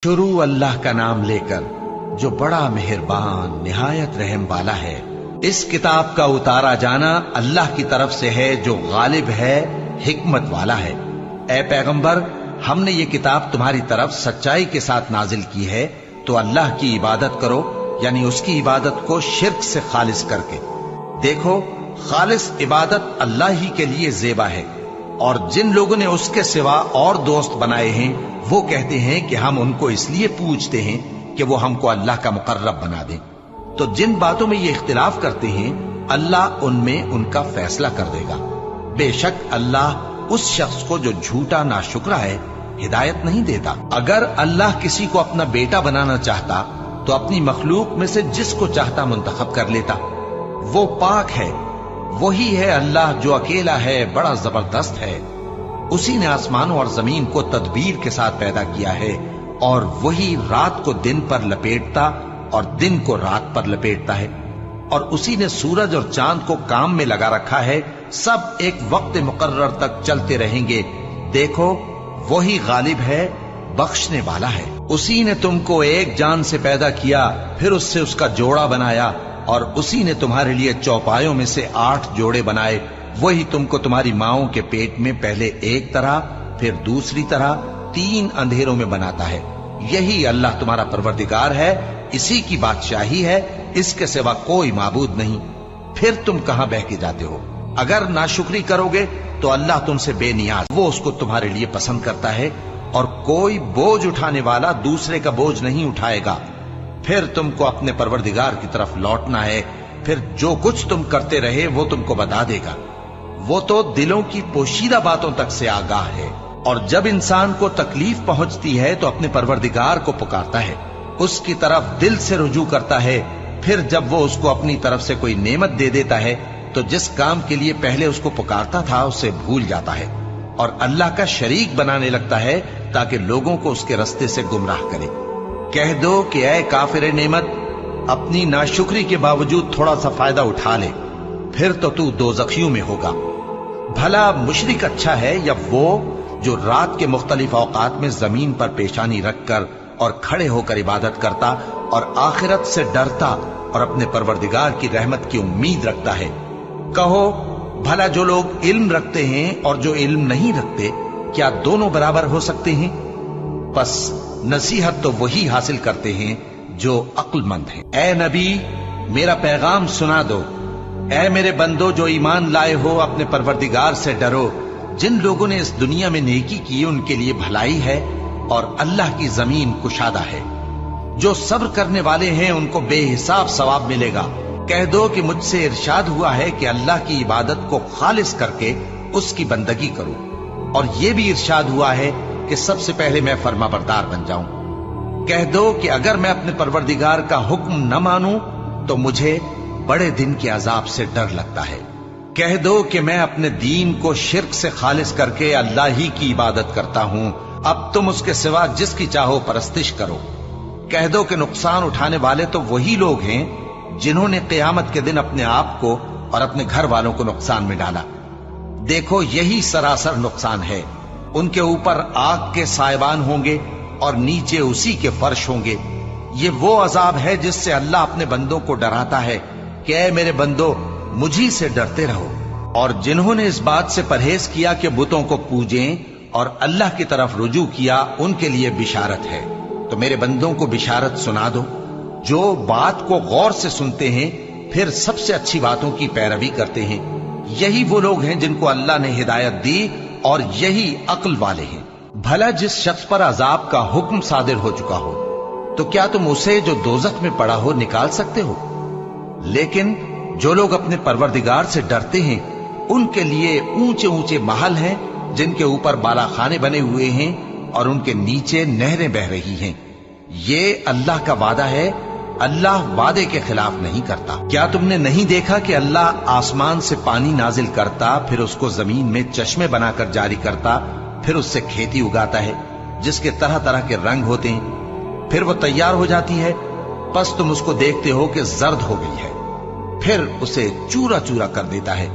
शुरू अल्लाह का नाम लेकर जो बड़ा मेहरबान निहायत रहम वाला है। इस किताब का उतारा जाना अल्लाह की तरफ से है जो गालिब है, हिकमत वाला है। ए पैगंबर, हमने ये किताब तुम्हारी तरफ सच्चाई के साथ नाजिल की है, तो अल्लाह की इबादत करो, यानी उसकी इबादत को शिर्क से खालिस करके। देखो, खालिस इबादत अल्लाह ही के लिए ज़ेबा है, और जिन लोगों ने उसके सिवा और दोस्त बनाए हैं वो कहते हैं कि हम उनको इसलिए पूजते हैं कि वो हमको अल्लाह का मुकर्रब बना दें। तो जिन बातों में ये इख्तिलाफ करते हैं अल्लाह उनमें उनका फैसला कर देगा। बेशक अल्लाह उस शख्स को जो झूठा नाशुक्रा है हिदायत नहीं देता। अगर अल्लाह किसी को अपना बेटा बनाना चाहता तो अपनी मखलूक में से जिसको चाहता मुंतखब कर लेता। वो पाक है, वही है अल्लाह जो अकेला है, बड़ा जबरदस्त है। उसी ने आसमानों और जमीन को तदबीर के साथ पैदा किया है, और वही रात को दिन पर लपेटता और दिन को रात पर लपेटता है। और उसी ने सूरज और चांद को काम में लगा रखा है, सब एक वक्त मुकर्रर तक चलते रहेंगे। देखो, वही गालिब है, बख्शने वाला है। उसी ने तुमको एक जान से पैदा किया, फिर उससे उसका जोड़ा बनाया, और उसी ने तुम्हारे लिए चौपायों में से 8 जोड़े बनाए। वही तुमको तुम्हारी माओं के पेट में पहले एक तरह, फिर दूसरी तरह, 3 अंधेरों में बनाता है। यही अल्लाह तुम्हारा परवरदिगार है, इसी की बादशाही है, इसके सिवा कोई माबूद नहीं। फिर तुम कहां बह के जाते हो? अगर नाशुक्री करोगे तो अल्लाह तुमसे बेनियाज, वो उसको तुम्हारे लिए पसंद करता है, और कोई बोझ उठाने वाला दूसरे का बोझ नहीं उठाएगा। फिर तुमको अपने परवरदिगार की तरफ लौटना है, फिर जो कुछ तुम करते रहे वो तुमको बता देगा। वो तो दिलों की पोशीदा बातों तक से आगाह है। और जब इंसान को तकलीफ पहुंचती है तो अपने परवरदिगार को पुकारता है, उसकी तरफ दिल से रुजू करता है। फिर जब वो उसको अपनी तरफ से कोई नेमत दे देता है तो जिस काम के लिए पहले उसको पुकारता था उसे भूल जाता है, और अल्लाह का शरीक बनाने लगता है ताकि लोगों को उसके रास्ते से गुमराह करे। कह दो कि ऐ काफिर नेमत, अपनी नाशुक्री के बावजूद थोड़ा सा फायदा उठा ले, फिर तो तू दोज़खियों में होगा। भला मुशरिक अच्छा है या वो जो रात के मुख्तलिफ औकात में जमीन पर पेशानी रखकर और खड़े होकर इबादत करता और आखिरत से डरता और अपने परवरदिगार की रहमत की उम्मीद रखता है। कहो, भला जो लोग इल्म रखते हैं और जो इल्म नहीं रखते, क्या दोनों बराबर हो सकते हैं? बस नसीहत तो वही हासिल करते हैं जो अक्लमंद हैं। ए नबी, मेरा पैगाम सुना दो। ए मेरे बंदो जो ईमान लाए हो, अपने परवरदिगार से डरो। जिन लोगों ने इस दुनिया में नेकी की उनके लिए भलाई है, और अल्लाह की जमीन कुशादा है। जो सब्र करने वाले हैं उनको बेहिसाब सवाब मिलेगा। कह दो कि मुझसे इरशाद हुआ है कि अल्लाह की इबादत को खालिस करके उसकी बंदगी करो, और यह भी इरशाद हुआ है कि सबसे पहले मैं फर्माबरदार बन जाऊं। कह दो कि अगर मैं अपने परवरदिगार का हुक्म न मानूं तो मुझे बड़े दिन के अजाब से डर लगता है। कह दो कि मैं अपने दीन को शिर्क से खालिस करके अल्लाह ही की इबादत करता हूं, अब तुम उसके सिवा जिसकी चाहो परस्तिश करो। कह दो कि नुकसान उठाने वाले तो वही लोग हैं जिन्होंने क़यामत के दिन अपने आप को और अपने घर वालों को नुकसान में डाला। देखो, यही सरासर नुकसान है। उनके ऊपर आग के सायबान होंगे और नीचे उसी के फर्श होंगे। ये वो अजाब है जिससे अल्लाह अपने बंदों को डराता है कि ऐ मेरे बंदो, मुझी से डरते रहो। और जिन्होंने इस बात से परहेज किया कि बुतों को पूजें और अल्लाह की तरफ रुजू किया, उनके लिए बिशारत है। तो मेरे बंदों को बिशारत सुना दो जो बात को गौर से सुनते हैं, फिर सबसे अच्छी बातों की पैरवी करते हैं। यही वो लोग हैं जिनको अल्लाह ने हिदायत दी, और यही अक्ल वाले हैं। भला जिस शख्स पर अजाब का हुक्म सादिर हो चुका हो, तो क्या तुम उसे जो दोजख में पड़ा हो निकाल सकते हो? लेकिन जो लोग अपने परवरदिगार से डरते हैं उनके लिए ऊंचे ऊंचे महल हैं जिनके ऊपर बालाखाने बने हुए हैं और उनके नीचे नहरें बह रही हैं। ये अल्लाह का वादा है, अल्लाह वादे के खिलाफ नहीं करता। क्या तुमने नहीं देखा कि अल्लाह आसमान से पानी नाजिल करता, फिर उसको जमीन में चश्मे बनाकर जारी करता, फिर उससे खेती उगाता है जिसके तरह तरह के रंग होते हैं, फिर वो तैयार हो जाती है। बस तुम उसको देखते हो कि जर्द हो गई है, फिर उसे चूरा चूरा कर देता है।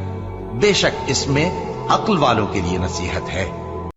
बेशक इसमें अक्ल वालों के लिए नसीहत है।